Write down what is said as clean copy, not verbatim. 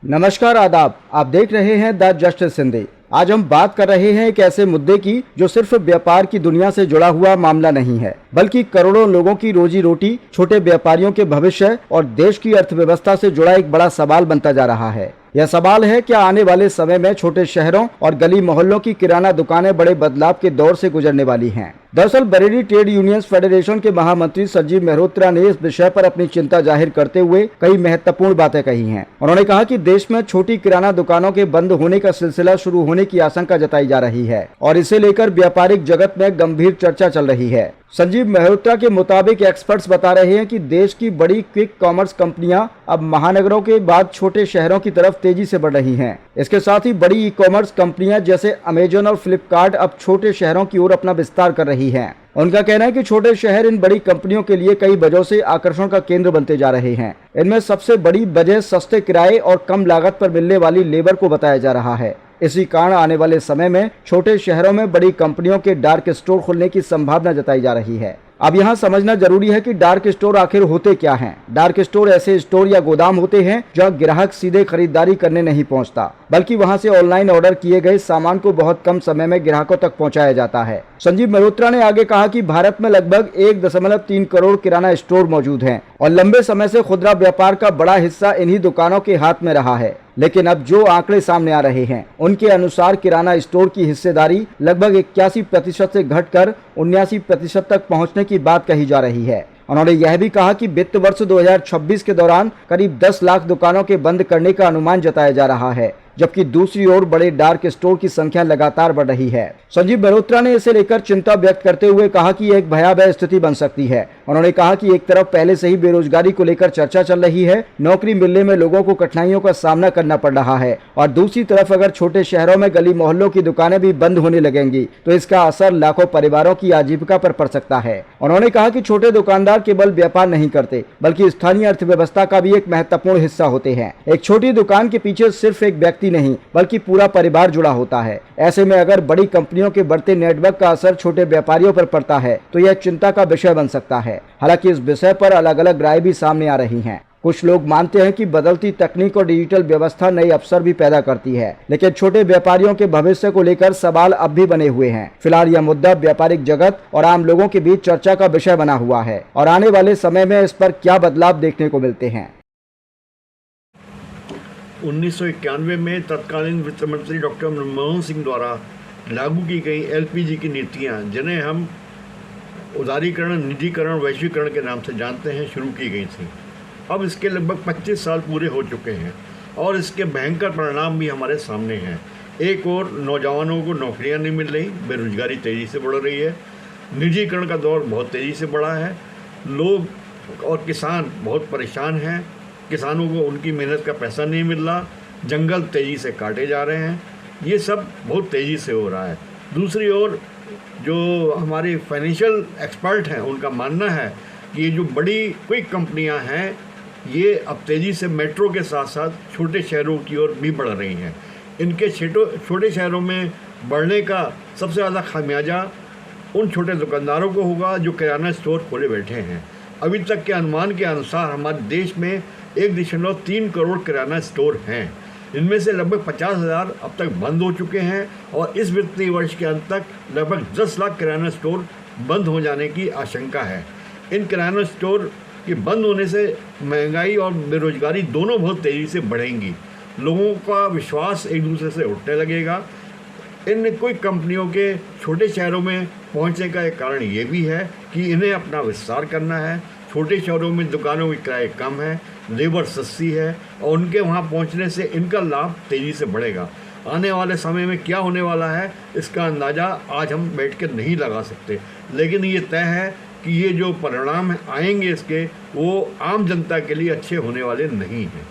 नमस्कार आदाब। आप देख रहे हैं द जस्टिस हिंदी। आज हम बात कर रहे हैं एक ऐसे मुद्दे की जो सिर्फ व्यापार की दुनिया से जुड़ा हुआ मामला नहीं है, बल्कि करोड़ों लोगों की रोजी रोटी, छोटे व्यापारियों के भविष्य और देश की अर्थव्यवस्था से जुड़ा एक बड़ा सवाल बनता जा रहा है। यह सवाल है, क्या आने वाले समय में छोटे शहरों और गली मोहल्लों की किराना दुकानें बड़े बदलाव के दौर से गुजरने वाली हैं? दरअसल बरेली ट्रेड यूनियंस फेडरेशन के महामंत्री संजीव मेहरोत्रा ने इस विषय पर अपनी चिंता जाहिर करते हुए कई महत्वपूर्ण बातें कही हैं। उन्होंने कहा कि देश में छोटी किराना दुकानों के बंद होने का सिलसिला शुरू होने की आशंका जताई जा रही है और इसे लेकर व्यापारिक जगत में गंभीर चर्चा चल रही है। संजीव मेहरोत्रा के मुताबिक एक्सपर्ट्स बता रहे हैं कि देश की बड़ी क्विक कॉमर्स कंपनियां अब महानगरों के बाद छोटे शहरों की तरफ तेजी से बढ़ रही हैं। इसके साथ ही बड़ी ई कॉमर्स कंपनियां जैसे अमेजन और फ्लिपकार्ट अब छोटे शहरों की ओर अपना विस्तार कर रही हैं। उनका कहना है कि छोटे शहर इन बड़ी कंपनियों के लिए कई वजहों से आकर्षण का केंद्र बनते जा रहे हैं। इनमें सबसे बड़ी वजह सस्ते किराए और कम लागत पर मिलने वाली लेबर को बताया जा रहा है। इसी कारण आने वाले समय में छोटे शहरों में बड़ी कंपनियों के डार्क स्टोर खुलने की संभावना जताई जा रही है। अब यहाँ समझना जरूरी है कि डार्क स्टोर आखिर होते क्या हैं। डार्क स्टोर ऐसे स्टोर या गोदाम होते हैं जहाँ ग्राहक सीधे खरीदारी करने नहीं पहुँचता, बल्कि वहाँ से ऑनलाइन ऑर्डर किए गए सामान को बहुत कम समय में ग्राहकों तक पहुँचाया जाता है। संजीव मेहरोत्रा ने आगे कहा कि भारत में लगभग 1.3 करोड़ किराना स्टोर मौजूद हैं और लंबे समय से खुदरा व्यापार का बड़ा हिस्सा इन्हीं दुकानों के हाथ में रहा है। लेकिन अब जो आंकड़े सामने आ रहे हैं उनके अनुसार किराना स्टोर की हिस्सेदारी लगभग 81% से घटकर 79% तक पहुंचने की बात कही जा रही है। उन्होंने यह भी कहा कि वित्त वर्ष 2026 के दौरान करीब 10 लाख दुकानों के बंद करने का अनुमान जताया जा रहा है, जबकि दूसरी ओर बड़े डार्क स्टोर की संख्या लगातार बढ़ रही है। संजीव मेहरोत्रा ने इसे लेकर चिंता व्यक्त करते हुए कहा कि एक भयावह स्थिति बन सकती है। उन्होंने कहा कि एक तरफ पहले से ही बेरोजगारी को लेकर चर्चा चल रही है, नौकरी मिलने में लोगों को कठिनाइयों का सामना करना पड़ रहा है, और दूसरी तरफ अगर छोटे शहरों में गली मोहल्लों की दुकानें भी बंद होने लगेंगी तो इसका असर लाखों परिवारों की आजीविका पर पड़ सकता है। उन्होंने कहा कि छोटे दुकानदार केवल व्यापार नहीं करते, बल्कि स्थानीय अर्थव्यवस्था का भी एक महत्वपूर्ण हिस्सा होते हैं। एक छोटी दुकान के पीछे सिर्फ एक व्यक्ति नहीं, बल्कि पूरा परिवार जुड़ा होता है। ऐसे में अगर बड़ी कंपनियों के बढ़ते नेटवर्क का असर छोटे व्यापारियों पर पड़ता है तो यह चिंता का विषय बन सकता है। हालांकि इस विषय पर अलग अलग राय भी सामने आ रही हैं। कुछ लोग मानते हैं कि बदलती तकनीक और डिजिटल व्यवस्था नए अवसर भी पैदा करती है, लेकिन छोटे व्यापारियों के भविष्य को लेकर सवाल अब भी बने हुए हैं। फिलहाल यह मुद्दा व्यापारिक जगत और आम लोगों के बीच चर्चा का विषय बना हुआ है और आने वाले समय में इस पर क्या बदलाव देखने को मिलते हैं। 1991 में तत्कालीन वित्त मंत्री डॉक्टर मनमोहन सिंह द्वारा लागू की गई एलपीजी की नीतियां, जिन्हें हम उदारीकरण, निजीकरण, वैश्वीकरण के नाम से जानते हैं, शुरू की गई थी। अब इसके लगभग 25 साल पूरे हो चुके हैं और इसके भयंकर परिणाम भी हमारे सामने हैं। एक और नौजवानों को नौकरियां नहीं मिल रही, बेरोजगारी तेज़ी से बढ़ रही है, निजीकरण का दौर बहुत तेज़ी से बढ़ा है, लोग और किसान बहुत परेशान हैं, किसानों को उनकी मेहनत का पैसा नहीं मिल रहा, जंगल तेज़ी से काटे जा रहे हैं, ये सब बहुत तेज़ी से हो रहा है। दूसरी ओर जो हमारे फाइनेंशियल एक्सपर्ट हैं उनका मानना है कि ये जो बड़ी क्विक कंपनियां हैं ये अब तेज़ी से मेट्रो के साथ साथ छोटे शहरों की ओर भी बढ़ रही हैं। इनके छोटे शहरों में बढ़ने का सबसे ज़्यादा खामियाजा उन छोटे दुकानदारों को होगा जो किराना स्टोर खोले बैठे हैं। अभी तक के अनुमान के अनुसार हमारे देश में 1.3 करोड़ किराना स्टोर हैं। इनमें से लगभग 50,000 अब तक बंद हो चुके हैं और इस वित्तीय वर्ष के अंत तक लगभग 10 लाख किराना स्टोर बंद हो जाने की आशंका है। इन किराना स्टोर के बंद होने से महंगाई और बेरोजगारी दोनों बहुत तेज़ी से बढ़ेंगी। लोगों का विश्वास एक दूसरे से उठने लगेगा। इन कोई कंपनियों के छोटे शहरों में पहुंचने का एक कारण ये भी है कि इन्हें अपना विस्तार करना है। छोटे शहरों में दुकानों के किराए कम है, लेबर सस्ती है और उनके वहाँ पहुँचने से इनका लाभ तेज़ी से बढ़ेगा। आने वाले समय में क्या होने वाला है इसका अंदाज़ा आज हम बैठ कर नहीं लगा सकते, लेकिन ये तय है कि ये जो परिणाम आएंगे इसके वो आम जनता के लिए अच्छे होने वाले नहीं हैं।